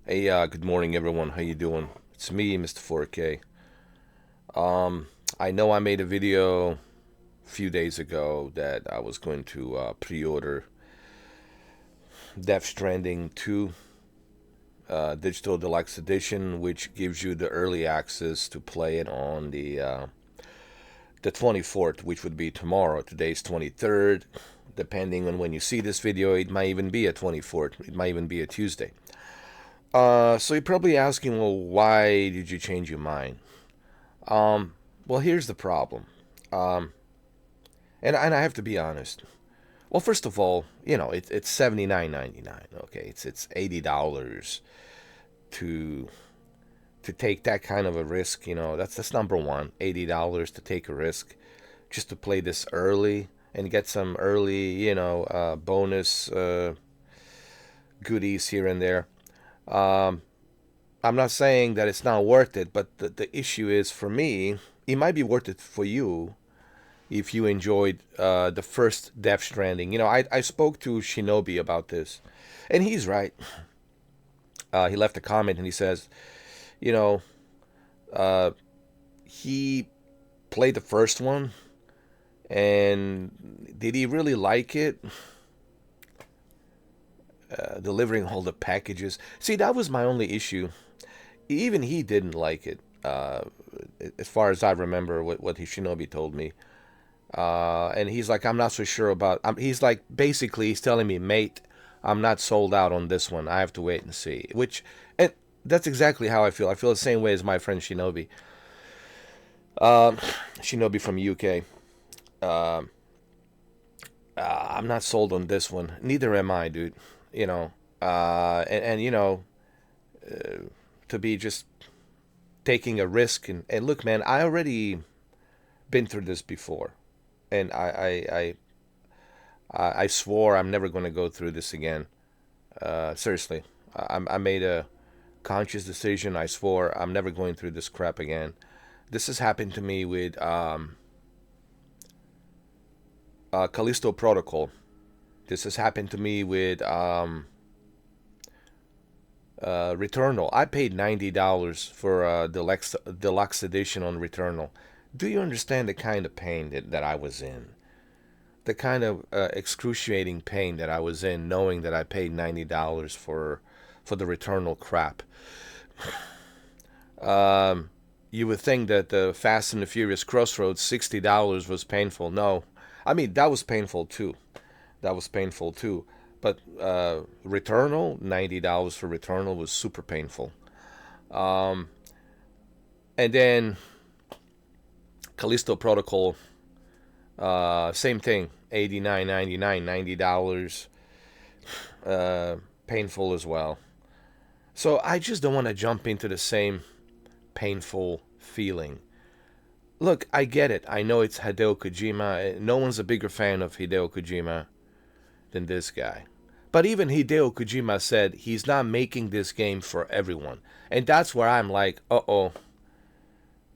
Hey, good morning, everyone. How you doing? It's me, Mr. 4K. I know I made a video a few days ago that I was going to pre-order Death Stranding 2 Digital Deluxe Edition, which gives you the early access to play it on the 24th, which would be tomorrow. Today's 23rd. Depending on when you see this video, it might even be a 24th. It might even be a Tuesday. So you're probably asking, well, why did you change your mind? Well, here's the problem. Um, and I have to be honest. Well, first of all, it's $79.99. Okay, it's $80 to to take that kind of a risk. That's number one. $80 to take a risk just to play this early and get some early, bonus goodies here and there. Um, I'm not saying that it's not worth it, but the issue is for me, it might be worth it for you if you enjoyed the first Death Stranding. I spoke to Shinobi about this, and he's right. He left a comment and he says, you know, uh, he played the first one, and did he really like it? Delivering all the packages. See, that was my only issue. Even he didn't like it. As far as I remember, what Shinobi told me. And he's like, I'm not so sure about. He's like, basically, he's telling me, mate, I'm not sold out on this one. I have to wait and see. And that's exactly how I feel. I feel the same way as my friend Shinobi. Shinobi from UK. Uh, I'm not sold on this one. Neither am I, dude. You know, and to be just taking a risk and look, man, I already been through this before, and I swore I'm never going to go through this again. Seriously, I made a conscious decision. I swore I'm never going through this crap again. This has happened to me with Callisto Protocol. This has happened to me with Returnal. I paid $90 for a deluxe edition on Returnal. Do you understand the kind of pain that I was in? The kind of excruciating pain that I was in, knowing that I paid $90 for the Returnal crap. You would think that the Fast and the Furious Crossroads $60 was painful. No, I mean that was painful too. That was painful too. But Returnal, $90 for Returnal was super painful. Um, and then Callisto Protocol, same thing, 89.99, $90, painful as well. So I just don't want to jump into the same painful feeling. Look, I get it. I know it's Hideo Kojima. No one's a bigger fan of Hideo Kojima than this guy. But even Hideo Kojima said he's not making this game for everyone. And that's where I'm like, uh-oh.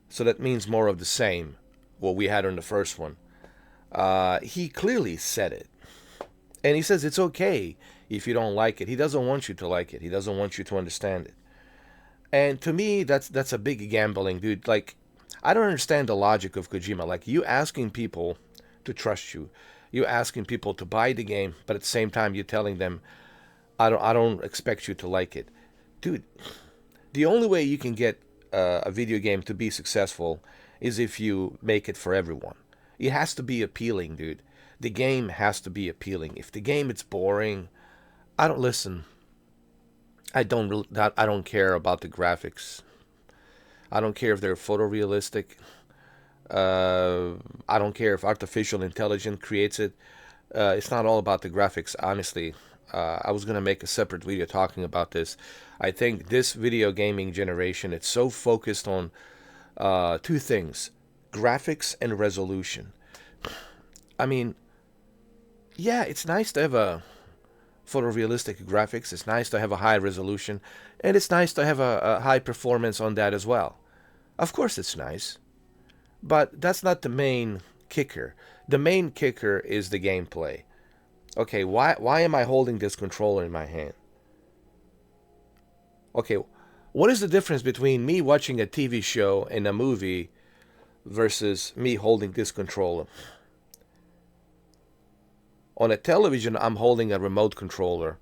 So that means more of the same, what we had on the first one. He clearly said it. And he says it's okay if you don't like it. He doesn't want you to like it. He doesn't want you to understand it. And to me, that's a big gambling, dude. Like, I don't understand the logic of Kojima. Like, you asking people to trust you. You asking people to buy the game, but at the same time you're telling them, I don't expect you to like it. Dude, the only way you can get a video game to be successful is if you make it for everyone. It has to be appealing, dude. The game has to be appealing. If the game is boring, I don't listen. I don't care about the graphics. I don't care if they're photorealistic. I don't care if artificial intelligence creates it. It's not all about the graphics, honestly. I was gonna make a separate video talking about this. I think this video gaming generation, it's so focused on two things: graphics and resolution. I mean, yeah, it's nice to have a photorealistic graphics. It's nice to have a high resolution, and it's nice to have a high performance on that as well. Of course, it's nice. But that's not the main kicker. The main kicker is the gameplay. Okay, why am I holding this controller in my hand? Okay, what is the difference between me watching a TV show and a movie versus me holding this controller? On a television, I'm holding a remote controller,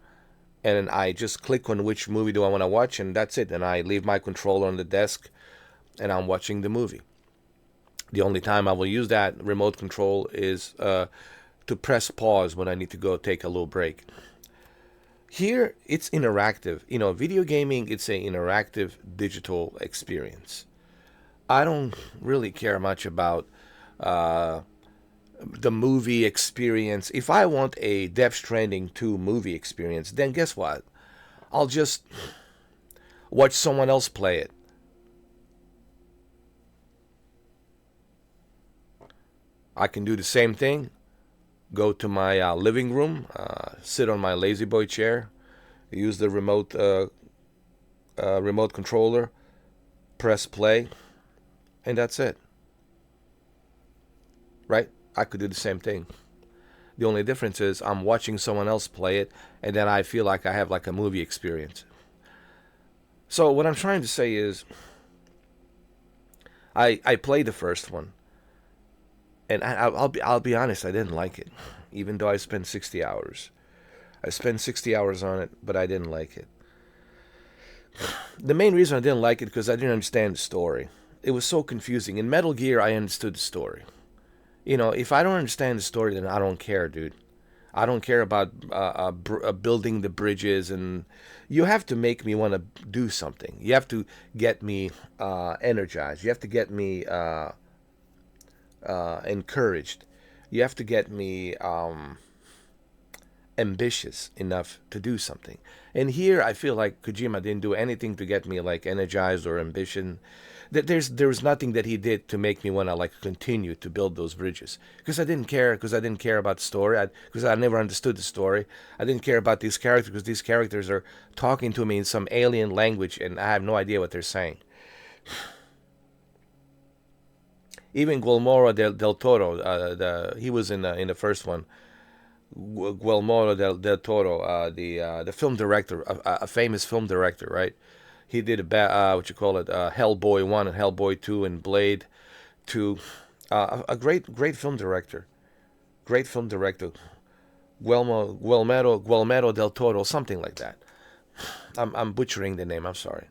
and I just click on which movie do I want to watch, and that's it. And I leave my controller on the desk, and I'm watching the movie. The only time I will use that remote control is to press pause when I need to go take a little break. Here, it's interactive. Video gaming, it's an interactive digital experience. I don't really care much about uh, the movie experience. If I want a Death Stranding 2 movie experience, then guess what? I'll just watch someone else play it. I can do the same thing. Go to my living room, sit on my lazy boy chair, use the remote controller, press play, and that's it. Right? I could do the same thing. The only difference is I'm watching someone else play it, and then I feel like I have like a movie experience. So what I'm trying to say is, I played the first one, and I'll be honest, I didn't like it, even though I spent 60 hours. I spent 60 hours on it, but I didn't like it. The main reason I didn't like it because I didn't understand the story. It was so confusing. In Metal Gear, I understood the story. If I don't understand the story, then I don't care, dude. I don't care about building the bridges, and you have to make me want to do something. You have to get me energized. You have to get me encouraged. You have to get me ambitious enough to do something. And here, I feel like Kojima didn't do anything to get me like energized or ambition. That there's nothing that he did to make me want to like continue to build those bridges, because I didn't care, because I didn't care about the story, because I never understood the story. I didn't care about these characters because these characters are talking to me in some alien language and I have no idea what they're saying. Even Guillermo del Toro, he was in the first one. Guillermo del Toro, the film director, a famous film director, right? He did what you call it, Hellboy 1 and Hellboy 2 and Blade 2. A great film director. Great film director. Guillermo del Toro, something like that. I'm butchering the name, I'm sorry.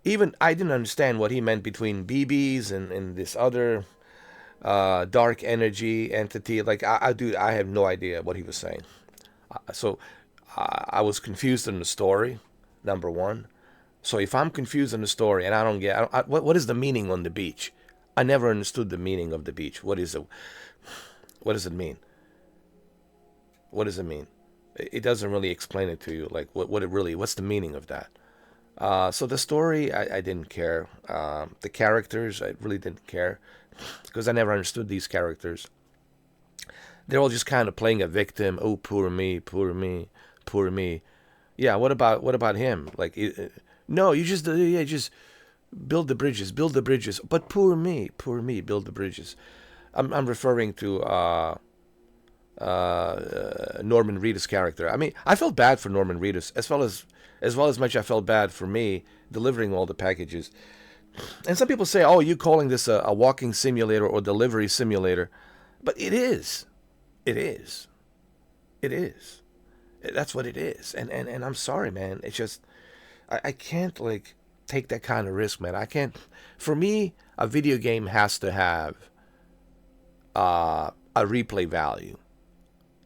Even I didn't understand what he meant between BBs and this other dark energy entity. Like, I have no idea what he was saying. So I was confused in the story, number one. So if I'm confused in the story and I don't get, what is the meaning on the beach? I never understood the meaning of the beach. What is it? What does it mean? What does it mean? It doesn't really explain it to you. Like what's the meaning of that? So the story, I didn't care. The characters, I really didn't care because I never understood these characters. They're all just kind of playing a victim. Oh, poor me, poor me, poor me. Yeah. What about him? Like, no, you just build the bridges, build the bridges. But poor me, build the bridges. I'm referring to Norman Reedus' character. I mean, I felt bad for Norman Reedus as much I felt bad for me delivering all the packages. And some people say, "Oh, you calling this a walking simulator or delivery simulator?" But it is. It is. It is. That's what it is. And I'm sorry, man. It's just I can't like take that kind of risk, man. I can't. For me, a video game has to have a replay value.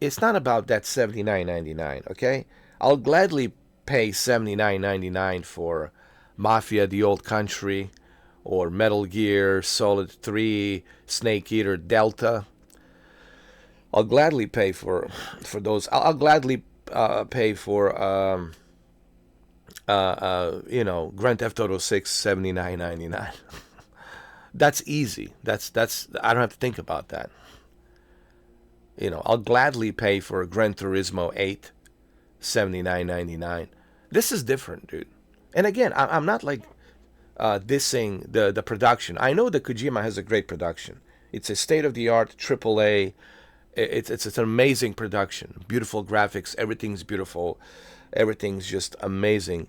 It's not about that $79.99. Okay, I'll gladly pay $79.99 for Mafia: The Old Country or Metal Gear Solid 3, Snake Eater Delta. I'll gladly pay for those. I'll gladly pay for Grand Theft Auto 6 $79.99. That's easy. That's I don't have to think about that. I'll gladly pay for Gran Turismo 8 $79.99. This is different, dude. And again, I'm not like dissing the production. I know that Kojima has a great production. It's a state of the art AAA. It's an amazing production. Beautiful graphics. Everything's beautiful. Everything's just amazing.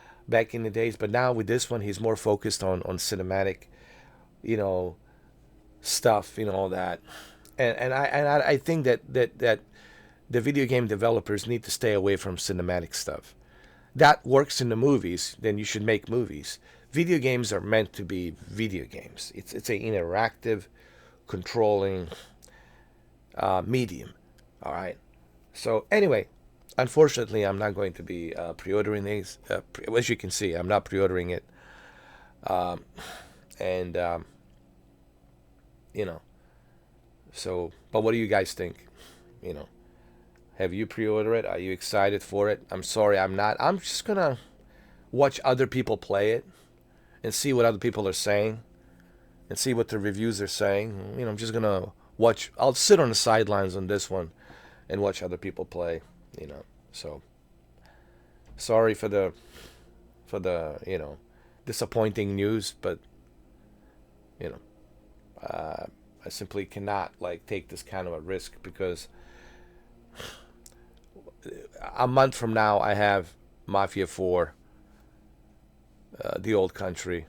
back in the days. But now with this one, he's more focused on cinematic, you know, stuff, all that. And I think that the video game developers need to stay away from cinematic stuff. That works in the movies, then you should make movies. Video games are meant to be video games. It's an interactive, controlling medium. All right. So anyway, unfortunately, I'm not going to be pre-ordering these. As you can see, I'm not pre-ordering it. And So, but what do you guys think? Have you pre-ordered it? Are you excited for it? I'm sorry, I'm not. I'm just gonna watch other people play it and see what other people are saying and see what the reviews are saying. I'm just gonna watch. I'll sit on the sidelines on this one and watch other people play. So sorry for the disappointing news, but I simply cannot take this kind of a risk, because a month from now I have Mafia 4, The Old Country,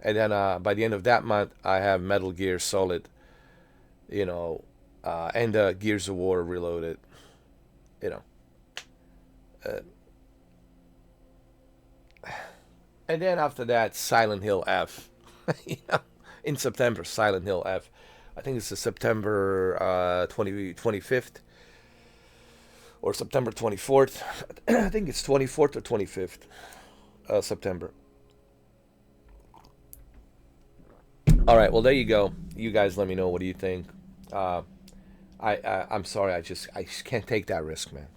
and then by the end of that month I have Metal Gear Solid, and Gears of War Reloaded, and then after that Silent Hill F, in September, Silent Hill F. I think it's September 25th or September 24th. I think it's 24th or 25th September. All right, well, there you go. You guys let me know. What do you think? I'm sorry. I just can't take that risk, man.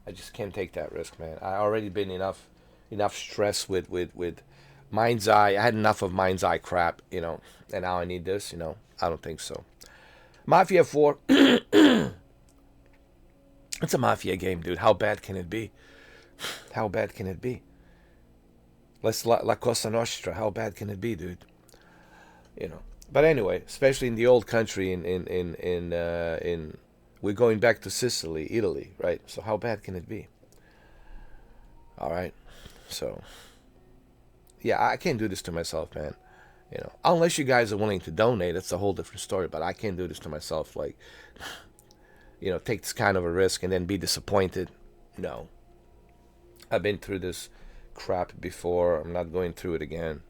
I just can't take that risk, man. I already been enough stress with Mind's Eye. I had enough of Mind's Eye crap, and now I need this, I don't think so. Mafia 4. It's a Mafia game, dude. How bad can it be? How bad can it be? La Cosa Nostra. How bad can it be, dude? But anyway, especially in the Old Country, in we're going back to Sicily, Italy, right? So how bad can it be? All right. So yeah, I can't do this to myself, man. Unless you guys are willing to donate, that's a whole different story. But I can't do this to myself. Take this kind of a risk and then be disappointed. No. I've been through this crap before. I'm not going through it again.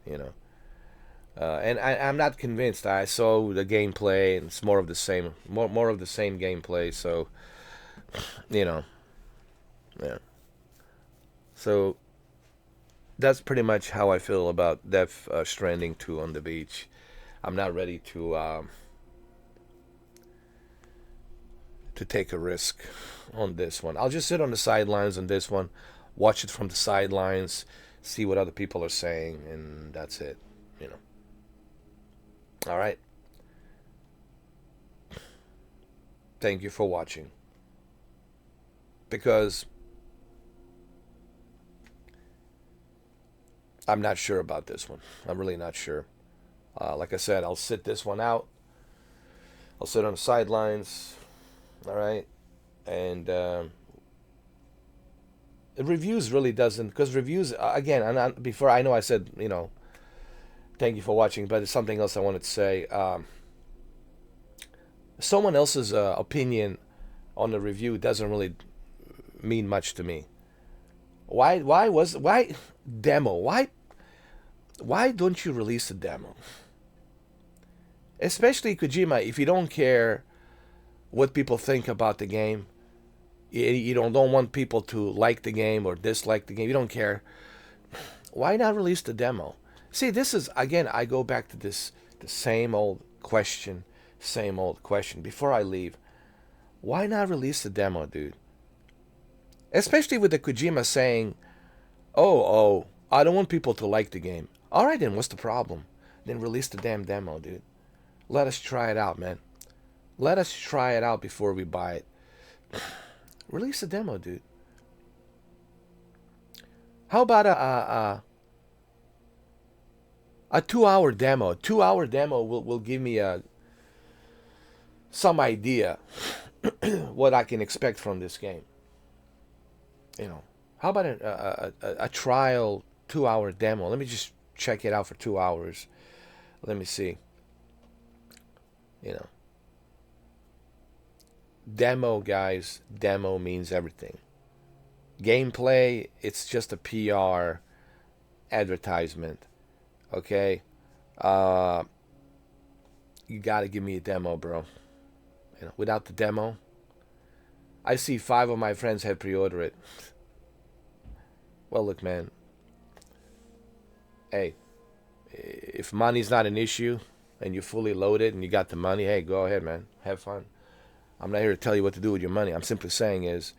And I'm not convinced. I saw the gameplay, and it's more of the same. More of the same gameplay. So, yeah. So that's pretty much how I feel about Death Stranding 2 on the beach. I'm not ready to take a risk on this one. I'll just sit on the sidelines on this one, watch it from the sidelines, see what other people are saying, and that's it. All right. Thank you for watching. Because I'm not sure about this one. I'm really not sure. Like I said, I'll sit this one out. I'll sit on the sidelines. All right. And the reviews really doesn't, because reviews, again, before, I know I said, thank you for watching, but there's something else I wanted to say. Someone else's opinion on the review doesn't really mean much to me. Why demo? Why don't you release a demo? Especially Kojima, if you don't care what people think about the game, you don't want people to like the game or dislike the game, you don't care, why not release the demo? See, this is, again, I go back to the same old question before I leave. Why not release the demo, dude? Especially with the Kojima saying, oh, I don't want people to like the game. All right, then, what's the problem? Then release the damn demo, dude. Let us try it out, man. Let us try it out before we buy it. Release the demo, dude. How about a 2-hour demo? A 2-hour demo will give me some idea what I can expect from this game. How How about a trial 2-hour demo? Let me just check it out for 2 hours. Let me see. You know, demo, guys. Demo means everything. Gameplay, it's just a PR advertisement. Okay, you gotta give me a demo, bro. Without the demo, I see 5 of my friends have pre-ordered it. Well, look, man. Hey, if money's not an issue and you're fully loaded and you got the money, hey, go ahead, man. Have fun. I'm not here to tell you what to do with your money. I'm simply saying is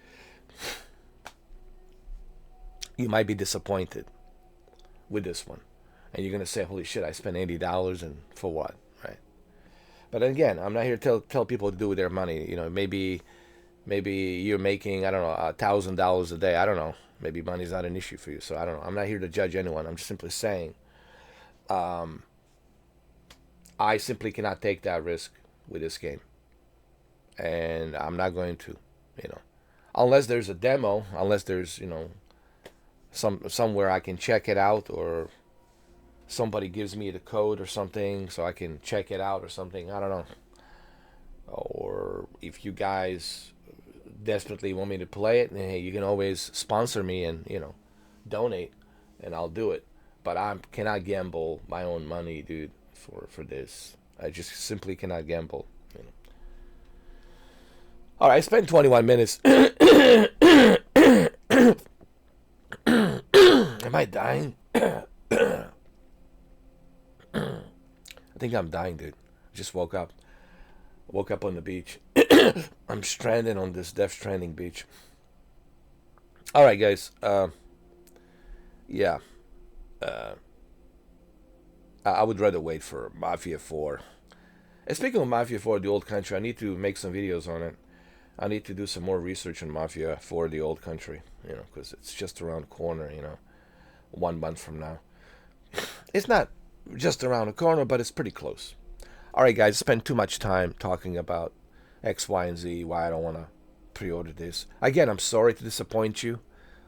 you might be disappointed with this one. And you're going to say, holy shit, I spent $80 and for what, right? But again, I'm not here to tell people what to do with their money. Maybe you're making, I don't know, $1,000 a day. I don't know. Maybe money's not an issue for you. So I don't know. I'm not here to judge anyone. I'm just simply saying I simply cannot take that risk with this game. And I'm not going to, unless there's a demo, unless there's, somewhere I can check it out, or somebody gives me the code or something so I can check it out or something. I don't know. Or if you guys desperately want me to play it, hey, you can always sponsor me and, donate, and I'll do it. But I cannot gamble my own money, dude, for this. I just simply cannot gamble. All right, I spent 21 minutes. Am I dying? I think I'm dying, dude. Just woke up. Woke up on the beach. I'm stranded on this Death Stranding beach. All right, guys. Yeah. I would rather wait for Mafia 4. And speaking of Mafia 4, the old country, I need to make some videos on it. I need to do some more research on Mafia 4, the old country, because it's just around the corner, 1 month from now. It's not just around the corner, but it's pretty close. All right, guys, spend too much time talking about X, Y, and Z, why I don't want to pre-order this. Again, I'm sorry to disappoint you.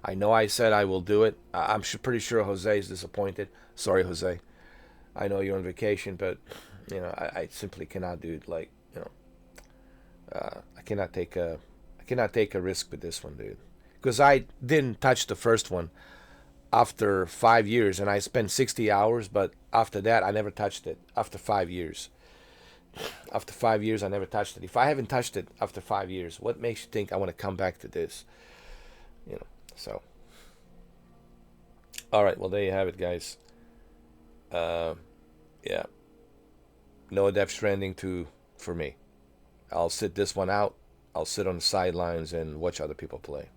I know I said I will do it. I'm pretty sure Jose is disappointed. Sorry, Jose. I know you're on vacation, but, I simply cannot do it. Like, I cannot take a risk with this one, dude. Because I didn't touch the first one after 5 years, and I spent 60 hours, but after that, I never touched it after 5 years. After 5 years, I never touched it. If I haven't touched it after 5 years, what makes you think I want to come back to this? So. All right, well, there you have it, guys. Yeah. No Death Stranding 2 for me. I'll sit this one out. I'll sit on the sidelines and watch other people play.